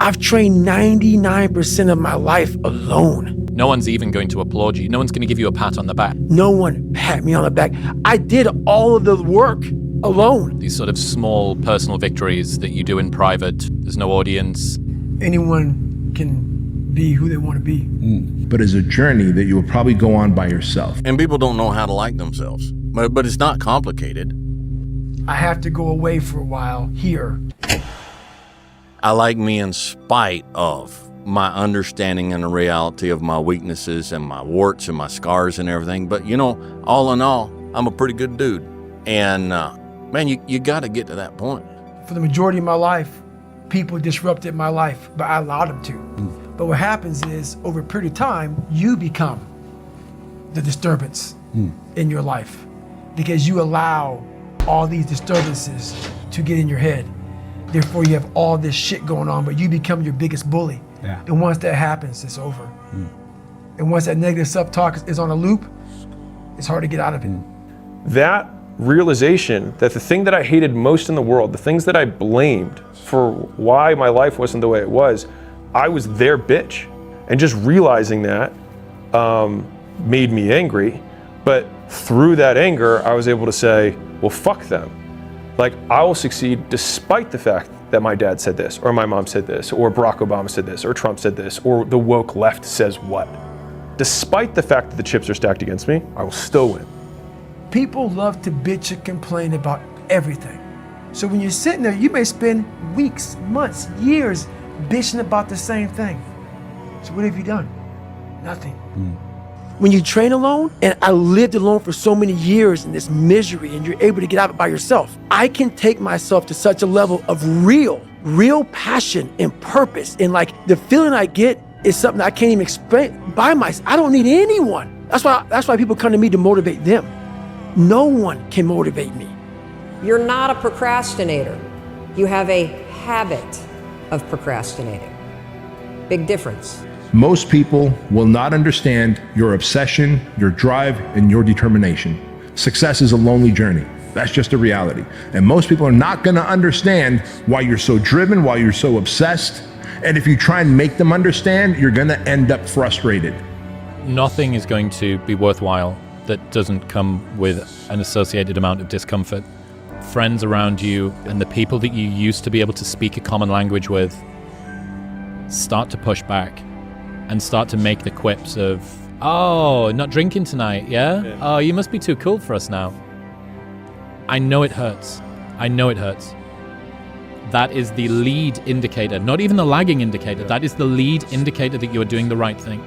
I've trained 99% of my life alone. No one's even going to applaud you. No one's going to give you a pat on the back. No one pat me on the back. I did all of the work alone. These sort of small personal victories that you do in private, there's no audience. Anyone can be who they want to be. But it's a journey that you will probably go on by yourself. And people don't know how to like themselves. But it's not complicated. I have to go away for a while here. I like me in spite of my understanding and the reality of my weaknesses and my warts and my scars and everything. But, you know, all in all, I'm a pretty good dude. And, man, you got to get to that point. For the majority of my life, people disrupted my life, but I allowed them to. But what happens is, over a period of time, you become the disturbance in your life because you allow all these disturbances to get in your head. Therefore, you have all this shit going on, but you become your biggest bully. Yeah. And once that happens, it's over. And once that negative self-talk is on a loop, it's hard to get out of it. That realization that the thing that I hated most in the world, the things that I blamed for why my life wasn't the way it was, I was their bitch. And just realizing that made me angry. But through that anger, I was able to say, well, fuck them. Like, I will succeed despite the fact that my dad said this, or my mom said this, or Barack Obama said this, or Trump said this, or the woke left says what. Despite the fact that the chips are stacked against me, I will still win. People love to bitch and complain about everything. So when you're sitting there, you may spend weeks, months, years bitching about the same thing. So what have you done? Nothing. When you train alone, and I lived alone for so many years in this misery, and you're able to get out of it by yourself, I can take myself to such a level of real passion and purpose. And like the feeling I get is something I can't even explain by myself. I don't need anyone. That's why people come to me to motivate them. No one can motivate me. You're not a procrastinator. You have a habit of procrastinating. Big difference. Most people will not understand your obsession, your drive, and your determination. Success is a lonely journey. That's just a reality. And most people are not going to understand why you're so driven, why you're so obsessed. And if you try and make them understand, you're going to end up frustrated. Nothing is going to be worthwhile that doesn't come with an associated amount of discomfort. Friends around you and the people that you used to be able to speak a common language with start to push back and start to make the quips of, oh, not drinking tonight, yeah? Oh, you must be too cool for us now. I know it hurts. I know it hurts. That is the lead indicator, not even the lagging indicator. That is the lead indicator that you are doing the right thing.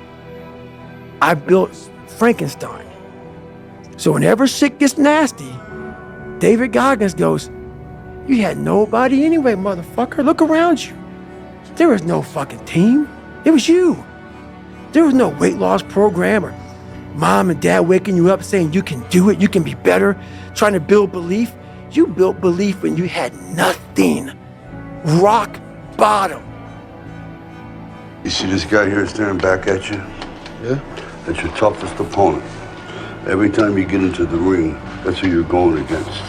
I built Frankenstein. So whenever shit gets nasty, David Goggins goes, you had nobody anyway, motherfucker. Look around you. There was no fucking team. It was you. There was no weight loss program or mom and dad waking you up saying you can do it, you can be better, trying to build belief. You built belief when you had nothing. Rock bottom. You see this guy here staring back at you? Yeah? That's your toughest opponent. Every time you get into the ring, that's who you're going against.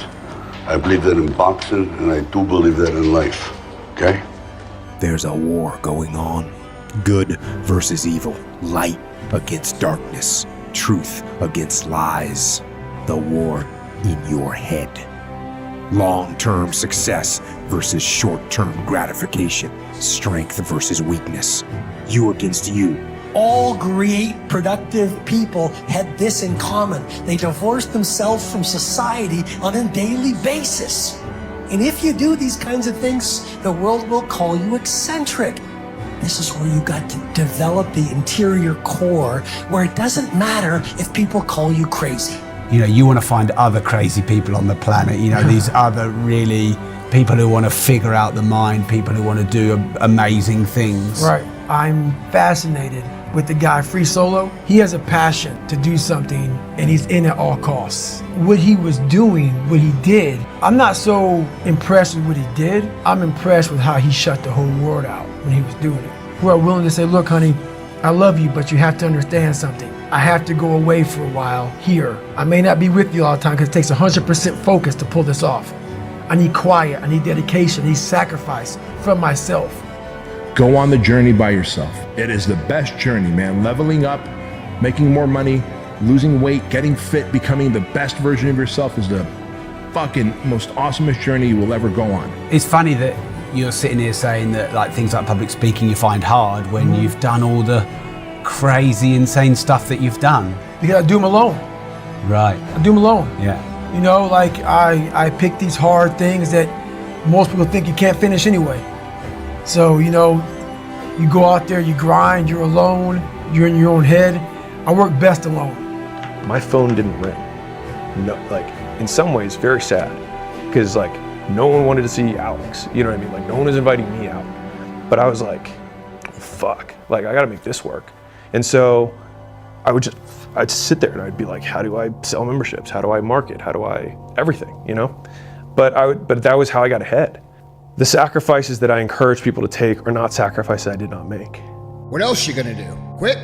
I believe that in boxing, and I do believe that in life, okay? There's a war going on. Good versus evil. Light against darkness. Truth against lies. The war in your head. Long-term success versus short-term gratification. Strength versus weakness. You against you. All great, productive people had this in common. They divorced themselves from society on a daily basis. And if you do these kinds of things, the world will call you eccentric. This is where you got to develop the interior core, where it doesn't matter if people call you crazy. You know, you want to find other crazy people on the planet, you know, these other really people who want to figure out the mind, people who want to do amazing things. Right. I'm fascinated with the guy Free Solo. He has a passion to do something and he's in at all costs. What he was doing, what he did, I'm not so impressed with what he did. I'm impressed with how he shut the whole world out when he was doing it. Who are willing to say, look, honey, I love you, but you have to understand something. I have to go away for a while here. I may not be with you all the time because it takes 100% focus to pull this off. I need quiet, I need dedication, I need sacrifice from myself. Go on the journey by yourself. It is the best journey, man. Leveling up, making more money, losing weight, getting fit, becoming the best version of yourself is the fucking most awesomest journey you will ever go on. It's funny that you're sitting here saying that like things like public speaking you find hard when you've done all the crazy, insane stuff that you've done. You gotta do them alone. Right. I do them alone. Yeah. You know, like I pick these hard things that most people think you can't finish anyway. So, you know, you go out there, you grind, you're alone, you're in your own head. I work best alone. My phone didn't ring. No, like in some ways very sad, because like no one wanted to see Alex, you know what I mean? Like no one was inviting me out. But I was like, oh, fuck, like I gotta make this work. And so I'd sit there and I'd be like, how do I sell memberships? How do I market? How do I, everything, you know? But that was how I got ahead. The sacrifices that I encourage people to take are not sacrifices I did not make. What else you gonna do? Quit?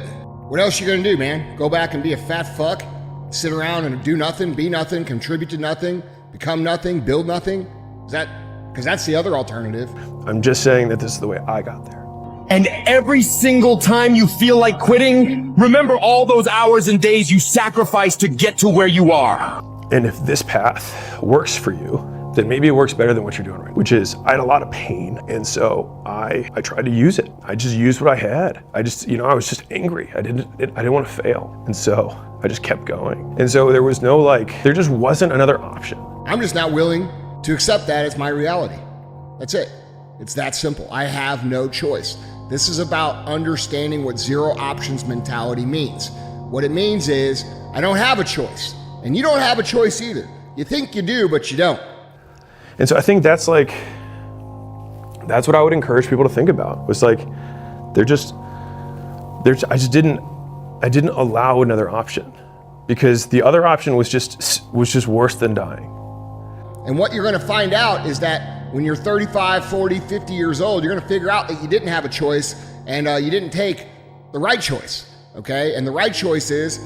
What else you gonna do, man? Go back and be a fat fuck? Sit around and do nothing, be nothing, contribute to nothing, become nothing, build nothing? Is that, because that's the other alternative. I'm just saying that this is the way I got there. And every single time you feel like quitting, remember all those hours and days you sacrificed to get to where you are. And if this path works for you, then maybe it works better than what you're doing right now, which is I had a lot of pain. And so I tried to use it. I just used what I had. I just, you know, I was just angry. I didn't want to fail. And so I just kept going. And so there was no there just wasn't another option. I'm just not willing to accept that as my reality. That's it. It's that simple. I have no choice. This is about understanding what zero options mentality means. What it means is I don't have a choice, and you don't have a choice either. You think you do, but you don't. And so I think that's what I would encourage people to think about, was like, I didn't allow another option, because the other option was just worse than dying. And what you're gonna find out is that when you're 35, 40, 50 years old, you're gonna figure out that you didn't have a choice and you didn't take the right choice, okay? And the right choice is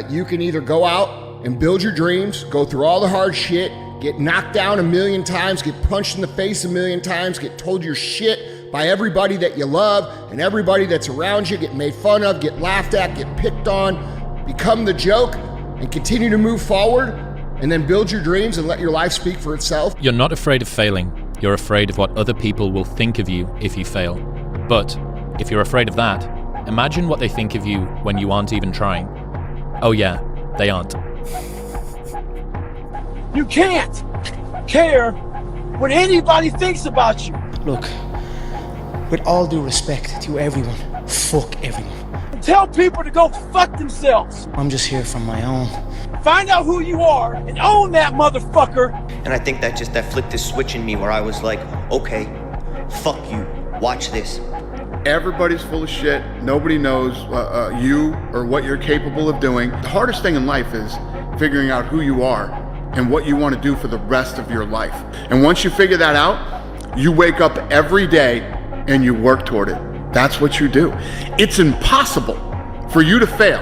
you can either go out and build your dreams, go through all the hard shit, get knocked down 1,000,000 times, get punched in the face 1,000,000 times, get told you're shit by everybody that you love and everybody that's around you, get made fun of, get laughed at, get picked on, become the joke, and continue to move forward, and then build your dreams and let your life speak for itself. You're not afraid of failing. You're afraid of what other people will think of you if you fail. But if you're afraid of that, imagine what they think of you when you aren't even trying. Oh yeah, they aren't. You can't care what anybody thinks about you. Look, with all due respect to everyone, fuck everyone. Tell people to go fuck themselves. I'm just here from my own. Find out who you are and own that motherfucker. And I think that flicked a switch in me where I was like, okay, fuck you, watch this. Everybody's full of shit. Nobody knows you or what you're capable of doing. The hardest thing in life is figuring out who you are and what you want to do for the rest of your life. And once you figure that out, you wake up every day and you work toward it. That's what you do. It's impossible for you to fail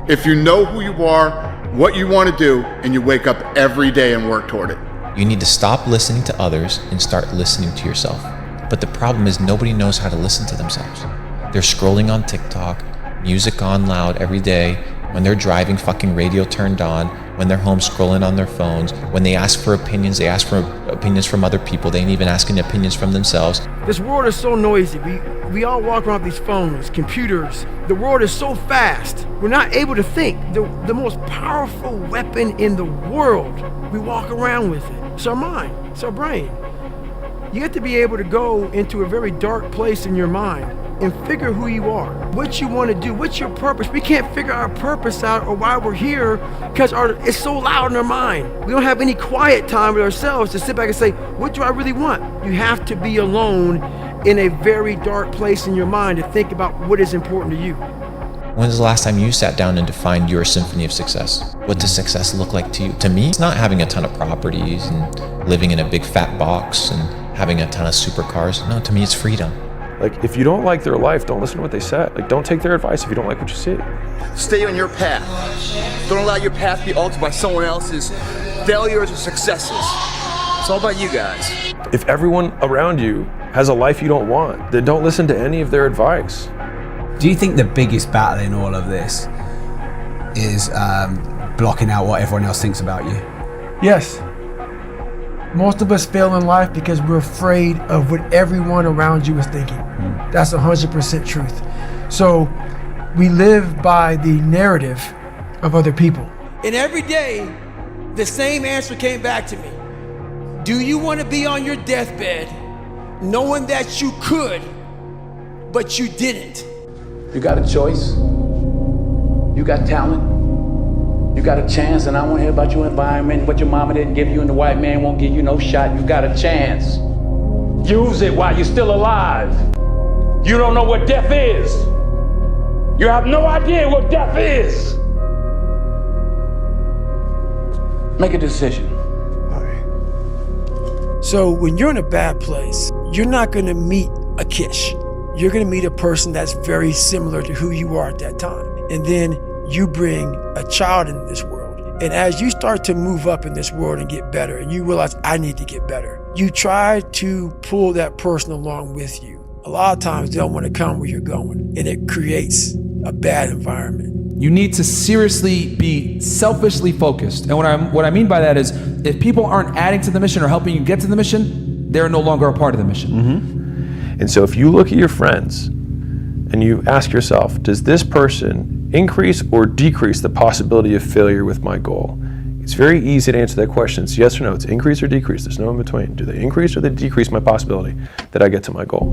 if you know who you are, what you want to do, and you wake up every day and work toward it. You need to stop listening to others and start listening to yourself. But the problem is nobody knows how to listen to themselves. They're scrolling on TikTok, music on loud every day, when they're driving, fucking radio turned on, when they're home scrolling on their phones, when they ask for opinions, they ask for opinions from other people, they ain't even asking opinions from themselves. This world is so noisy. We all walk around with these phones, computers. The world is so fast. We're not able to think. The most powerful weapon in the world, we walk around with it. It's our mind, it's our brain. You have to be able to go into a very dark place in your mind and figure who you are, what you want to do, what's your purpose. We can't figure our purpose out or why we're here because it's so loud in our mind. We don't have any quiet time with ourselves to sit back and say, what do I really want? You have to be alone in a very dark place in your mind to think about what is important to you. When's the last time you sat down and defined your symphony of success? What does success look like to you? To me, it's not having a ton of properties and living in a big fat box and having a ton of supercars. No, to me, it's freedom. Like, if you don't like their life, don't listen to what they say. Like, don't take their advice if you don't like what you see. Stay on your path. Don't allow your path to be altered by someone else's failures or successes. It's all about you guys. If everyone around you has a life you don't want, then don't listen to any of their advice. Do you think the biggest battle in all of this is blocking out what everyone else thinks about you? Yes. Most of us fail in life because we're afraid of what everyone around you is thinking. That's 100% truth. So we live by the narrative of other people. And every day, the same answer came back to me. Do you want to be on your deathbed knowing that you could, but you didn't? You got a choice. You got talent. You got a chance, and I want to hear about your environment, what your mama didn't give you, and the white man won't give you no shot. You got a chance. Use it while you're still alive. You don't know what death is. You have no idea what death is. Make a decision. So when you're in a bad place, you're not gonna meet a Kish. You're gonna meet a person that's very similar to who you are at that time. And then you bring a child into this world. And as you start to move up in this world and get better, and you realize, I need to get better, you try to pull that person along with you. A lot of times they don't want to come where you're going, and it creates a bad environment. You need to seriously be selfishly focused. And what I mean by that is, if people aren't adding to the mission or helping you get to the mission, they're no longer a part of the mission. And so if you look at your friends and you ask yourself, does this person increase or decrease the possibility of failure with my goal? It's very easy to answer that question. It's yes or no. It's increase or decrease. There's no in between. Do they increase or they decrease my possibility that I get to my goal?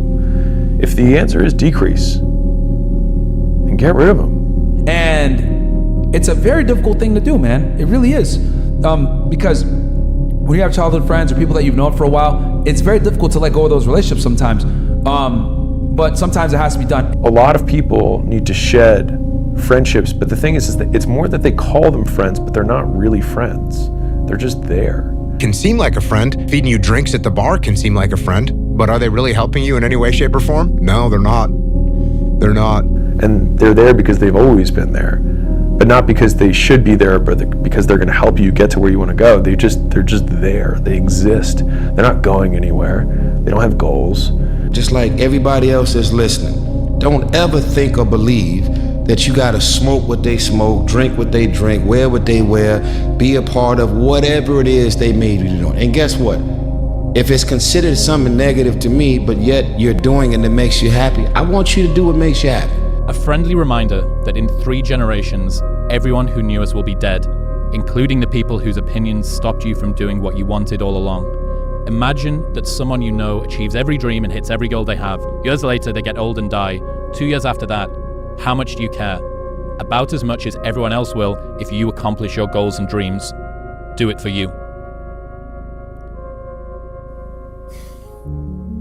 If the answer is decrease, then get rid of them. And it's a very difficult thing to do, man. It really is. Because when you have childhood friends or people that you've known for a while, it's very difficult to let go of those relationships sometimes. But sometimes it has to be done. A lot of people need to shed friendships, but the thing is that it's more that they call them friends, but they're not really friends. They're just there. Can seem like a friend. Feeding you drinks at the bar can seem like a friend, but are they really helping you in any way, shape, or form? No, they're not. They're not. And they're there because they've always been there, but not because they should be there, but because they're going to help you get to where you want to go. They're just there. They exist. They're not going anywhere. They don't have goals. Just like everybody else that's listening, don't ever think or believe that you gotta smoke what they smoke, drink what they drink, wear what they wear, be a part of whatever it is they made you do. And guess what? If it's considered something negative to me, but yet you're doing it and it makes you happy, I want you to do what makes you happy. A friendly reminder that in 3 generations, everyone who knew us will be dead, including the people whose opinions stopped you from doing what you wanted all along. Imagine that someone you know achieves every dream and hits every goal they have. Years later, they get old and die. 2 years after that, how much do you care? About as much as everyone else will if you accomplish your goals and dreams. Do it for you.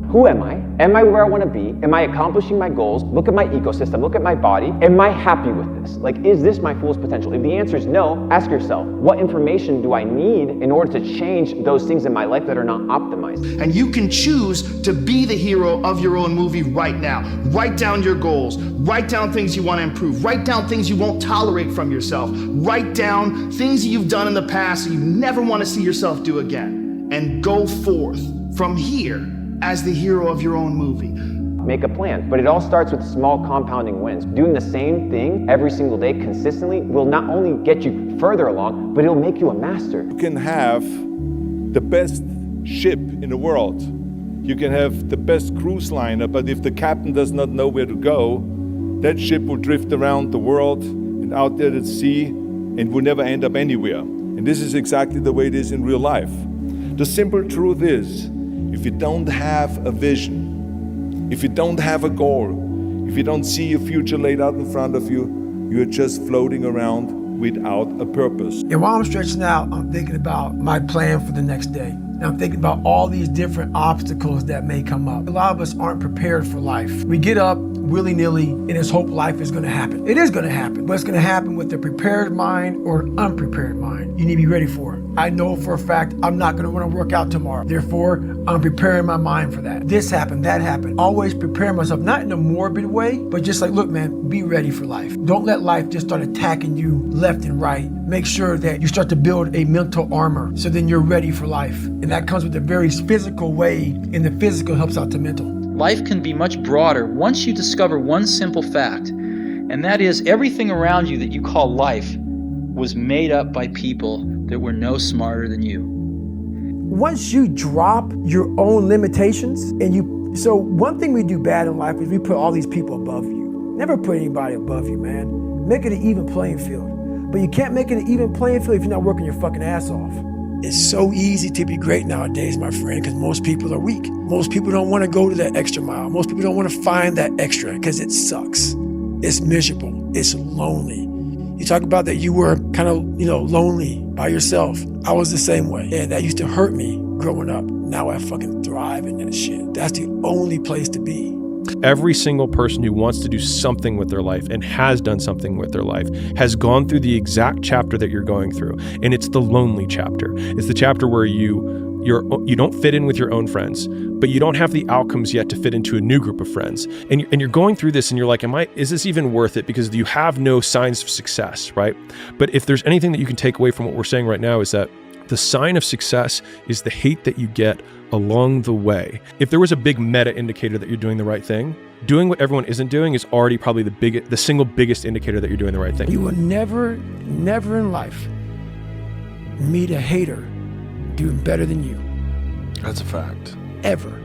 Who am I? Am I where I want to be? Am I accomplishing my goals? Look at my ecosystem, look at my body. Am I happy with this? Like, is this my fullest potential? If the answer is no, ask yourself, what information do I need in order to change those things in my life that are not optimized? And you can choose to be the hero of your own movie right now. Write down your goals. Write down things you want to improve. Write down things you won't tolerate from yourself. Write down things that you've done in the past that you never want to see yourself do again. And go forth from here as the hero of your own movie. Make a plan, but it all starts with small compounding wins. Doing the same thing every single day consistently will not only get you further along, but it'll make you a master. You can have the best ship in the world. You can have the best cruise liner, but if the captain does not know where to go, that ship will drift around the world and out there at sea and will never end up anywhere. And this is exactly the way it is in real life. The simple truth is, if you don't have a vision, if you don't have a goal, if you don't see your future laid out in front of you, you're just floating around without a purpose. And while I'm stretching out, I'm thinking about my plan for the next day. And I'm thinking about all these different obstacles that may come up. A lot of us aren't prepared for life. We get up willy-nilly and just hope life is gonna happen. It is gonna happen, but it's gonna happen with a prepared mind or an unprepared mind. You need to be ready for it. I know for a fact I'm not gonna wanna work out tomorrow. Therefore, I'm preparing my mind for that. This happened, that happened. Always prepare myself, not in a morbid way, but just like, look, man, be ready for life. Don't let life just start attacking you left and right. Make sure that you start to build a mental armor so then you're ready for life. And that comes with a very physical way, and the physical helps out the mental. Life can be much broader once you discover one simple fact, and that is everything around you that you call life was made up by people that were no smarter than you. Once you drop your own limitations so one thing we do bad in life is we put all these people above you. Never put anybody above you, man. Make it an even playing field. But you can't make it an even playing field if you're not working your fucking ass off. It's so easy to be great nowadays, my friend, because most people are weak. Most people don't want to go to that extra mile. Most people don't want to find that extra because it sucks. It's miserable. It's lonely. You talk about that you were kind of, lonely by yourself. I was the same way. And that used to hurt me growing up. Now I fucking thrive in that shit. That's the only place to be. Every single person who wants to do something with their life and has done something with their life has gone through the exact chapter that you're going through. And it's the lonely chapter. It's the chapter where you don't fit in with your own friends, but you don't have the outcomes yet to fit into a new group of friends. And you're going through this and you're like, is this even worth it? Because you have no signs of success, right? But if there's anything that you can take away from what we're saying right now is that the sign of success is the hate that you get along the way. If there was a big meta indicator that you're doing the right thing, doing what everyone isn't doing is already probably the single biggest indicator that you're doing the right thing. You will never in life meet a hater doing better than you. That's a fact. Ever.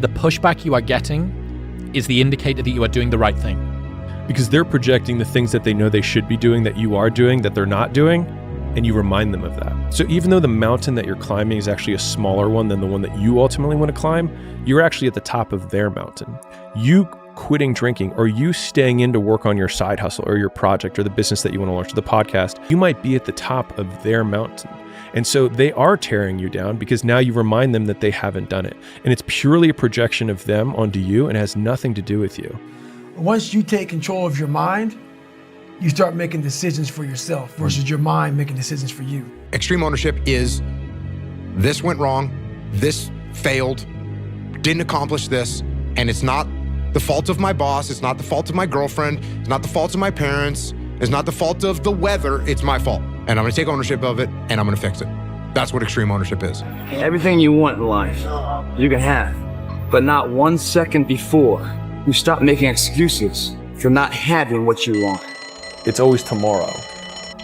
The pushback you are getting is the indicator that you are doing the right thing. Because they're projecting the things that they know they should be doing that you are doing that they're not doing, and you remind them of that. So even though the mountain that you're climbing is actually a smaller one than the one that you ultimately want to climb, you're actually at the top of their mountain. You quitting drinking or you staying in to work on your side hustle or your project or the business that you want to launch or the podcast, you might be at the top of their mountain. And so they are tearing you down because now you remind them that they haven't done it. And it's purely a projection of them onto you and has nothing to do with you. Once you take control of your mind, you start making decisions for yourself versus your mind making decisions for you. Extreme ownership is this went wrong, this failed, didn't accomplish this, and it's not the fault of my boss, it's not the fault of my girlfriend, it's not the fault of my parents, it's not the fault of the weather, it's my fault. And I'm gonna take ownership of it and I'm gonna fix it. That's what extreme ownership is. Everything you want in life, you can have, but not 1 second before you stop making excuses for not having what you want. It's always tomorrow.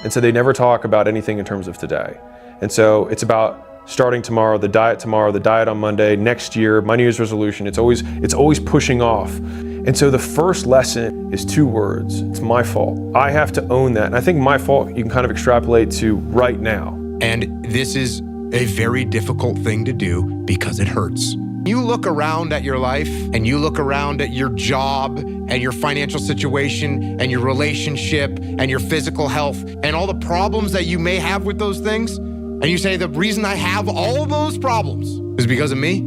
And so they never talk about anything in terms of today. And so it's about starting tomorrow, the diet on Monday, next year, my New Year's resolution. It's always pushing off. And so the first lesson is 2 words. It's my fault. I have to own that. And I think my fault you can kind of extrapolate to right now. And this is a very difficult thing to do because it hurts. You look around at your life and you look around at your job and your financial situation and your relationship and your physical health and all the problems that you may have with those things. And you say, the reason I have all of those problems is because of me.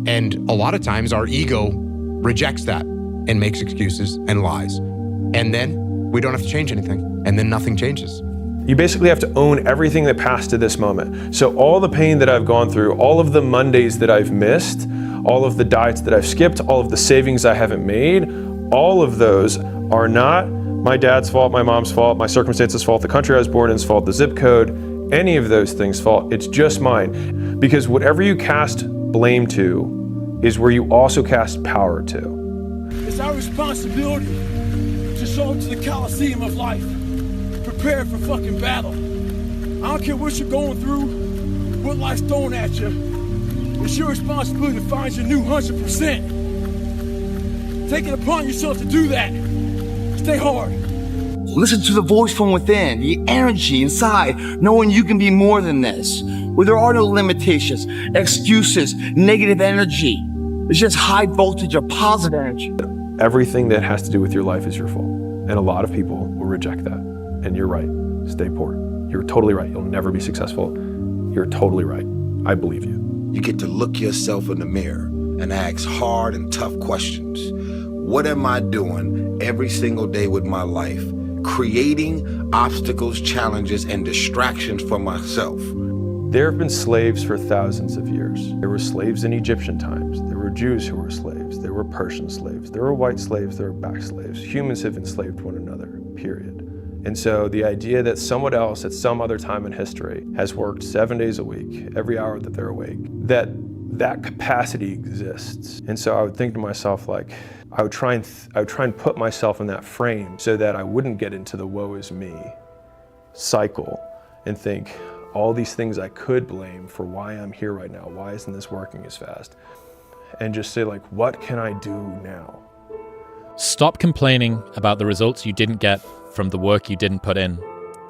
And a lot of times our ego rejects that and makes excuses and lies. And then we don't have to change anything. And then nothing changes. You basically have to own everything that passed to this moment. So all the pain that I've gone through, all of the Mondays that I've missed, all of the diets that I've skipped, all of the savings I haven't made, all of those are not my dad's fault, my mom's fault, my circumstances' fault, the country I was born in's fault, the zip code, any of those things' fault. It's just mine. Because whatever you cast blame to is where you also cast power to. It's our responsibility to show up to the Coliseum of life, prepared for fucking battle. I don't care what you're going through, what life's throwing at you. It's your responsibility to find your new 100%. Take it upon yourself to do that. Stay hard. Listen to the voice from within, the energy inside, knowing you can be more than this. Where there are no limitations, excuses, negative energy. It's just high voltage or positive energy. Everything that has to do with your life is your fault. And a lot of people will reject that. And you're right. Stay poor. You're totally right. You'll never be successful. You're totally right. I believe you. You get to look yourself in the mirror and ask hard and tough questions. What am I doing every single day with my life? Creating obstacles, challenges, and distractions for myself. There have been slaves for thousands of years. There were slaves in Egyptian times. There were Jews who were slaves. There were Persian slaves. There were white slaves. There were black slaves. Humans have enslaved one another, period. And so the idea that someone else at some other time in history has worked 7 days a week, every hour that they're awake, that capacity exists. And so I would think to myself, like, I would try and put myself in that frame so that I wouldn't get into the woe is me cycle and think all these things I could blame for why I'm here right now. Why isn't this working as fast? And just say, like, what can I do now? Stop complaining about the results you didn't get from the work you didn't put in.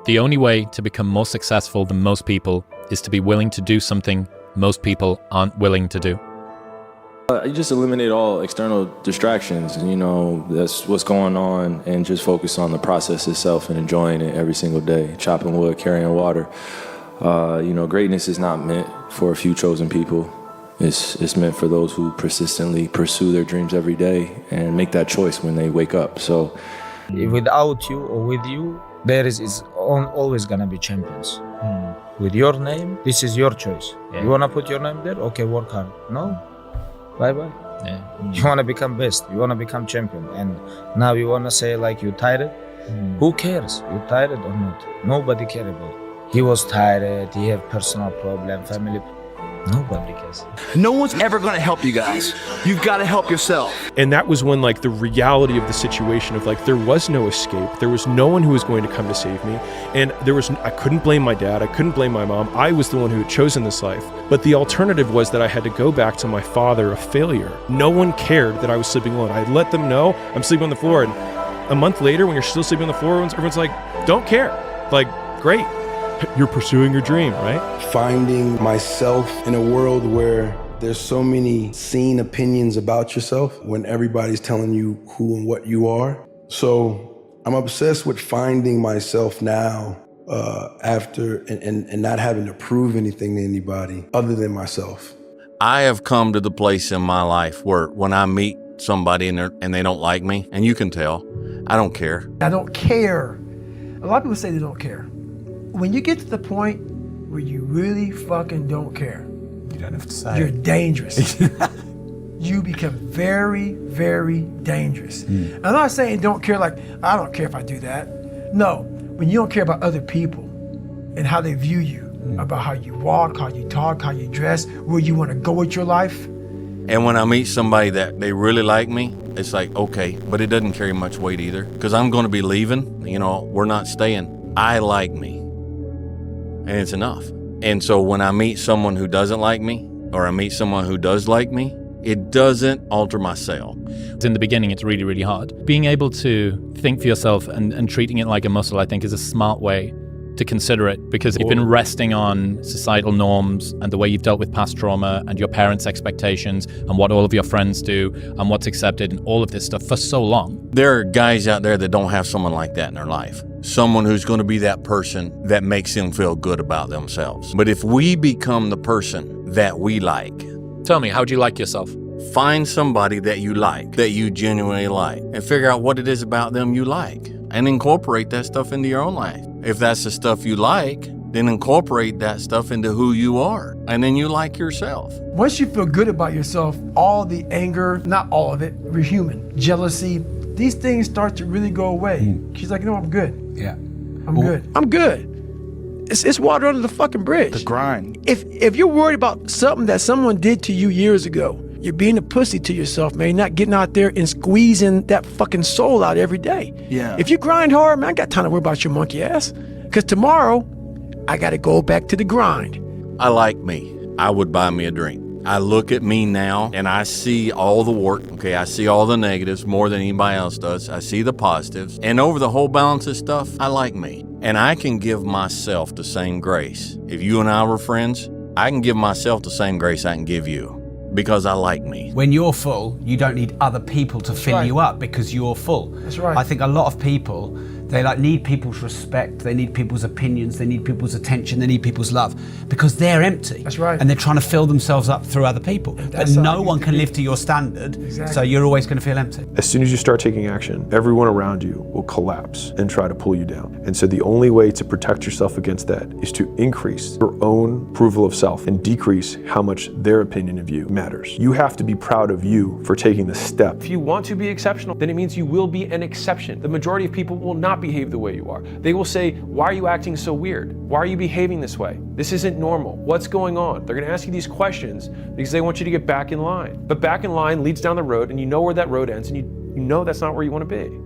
The only way to become more successful than most people is to be willing to do something most people aren't willing to do. You just eliminate all external distractions, you know, that's what's going on, and just focus on the process itself and enjoying it every single day. Chopping wood, carrying water. You know, greatness is not meant for a few chosen people. It's meant for those who persistently pursue their dreams every day and make that choice when they wake up. So, without you or with you, there is always gonna be champions. With your name, this is your choice. Yeah. You wanna put your name there? Okay, work hard. No, bye-bye. Yeah. You wanna become best. You wanna become champion, and now you wanna say like you tired. Who cares? You tired or not? Nobody cares about it. He was tired. He have personal problem, family. Nobody cares. No one's ever gonna help you guys. You've got to help yourself. And that was when, like, the reality of the situation of, like, there was no escape. There was no one who was going to come to save me. And I couldn't blame my dad. I couldn't blame my mom. I was the one who had chosen this life. But the alternative was that I had to go back to my father, a failure. No one cared that I was sleeping alone. I let them know I'm sleeping on the floor. And a month later, when you're still sleeping on the floor, everyone's like, don't care. Like, great. You're pursuing your dream, right? Finding myself in a world where there's so many seen opinions about yourself when everybody's telling you who and what you are. So I'm obsessed with finding myself now after and not having to prove anything to anybody other than myself. I have come to the place in my life where when I meet somebody and they don't like me, and you can tell, I don't care. I don't care. A lot of people say they don't care. When you get to the point where you really fucking don't care, you don't have to say you're dangerous. You become very, very dangerous. I'm not saying don't care like, I don't care if I do that. No, when you don't care about other people and how they view you, about how you walk, how you talk, how you dress, where you want to go with your life. And when I meet somebody that they really like me, it's like, okay, but it doesn't carry much weight either, because I'm going to be leaving. You know, we're not staying. I like me. And it's enough. And so when I meet someone who doesn't like me, or I meet someone who does like me, it doesn't alter my cell. In the beginning, it's really, really hard. Being able to think for yourself and treating it like a muscle, I think, is a smart way to consider it, because you've been resting on societal norms and the way you've dealt with past trauma and your parents' expectations and what all of your friends do and what's accepted and all of this stuff for so long. There are guys out there that don't have someone like that in their life. Someone who's going to be that person that makes them feel good about themselves. But if we become the person that we like. Tell me, how do you like yourself? Find somebody that you like, that you genuinely like, and figure out what it is about them you like, and incorporate that stuff into your own life. If that's the stuff you like, then incorporate that stuff into who you are, and then you like yourself. Once you feel good about yourself, all the anger, not all of it, we're human, jealousy, these things start to really go away. She's like, no, I'm good. Yeah. I'm good. I'm good. It's water under the fucking bridge. The grind. If you're worried about something that someone did to you years ago, you're being a pussy to yourself, man. You're not getting out there and squeezing that fucking soul out every day. Yeah. If you grind hard, man, I got time to worry about your monkey ass. Because tomorrow, I got to go back to the grind. I like me. I would buy me a drink. I look at me now and I see all the work. Okay, I see all the negatives more than anybody else does. I see the positives. And over the whole balance of stuff, I like me. And I can give myself the same grace. If you and I were friends, I can give myself the same grace I can give you. Because I like me. When you're full, you don't need other people to fill you up because you're full. That's right. I think a lot of people, They like need people's respect, they need people's opinions, they need people's attention, they need people's love, because they're empty. That's right. And they're trying to fill themselves up through other people. But no one can live to your standard, Exactly. so you're always going to feel empty. As soon as you start taking action, everyone around you will collapse and try to pull you down. And so the only way to protect yourself against that is to increase your own approval of self and decrease how much their opinion of you matters. You have to be proud of you for taking the step. If you want to be exceptional, then it means you will be an exception. The majority of people will not behave the way you are. They will say, why are you acting so weird? Why are you behaving this way? This isn't normal. What's going on? They're going to ask you these questions because they want you to get back in line. But back in line leads down the road, and you know where that road ends, and you know that's not where you want to be.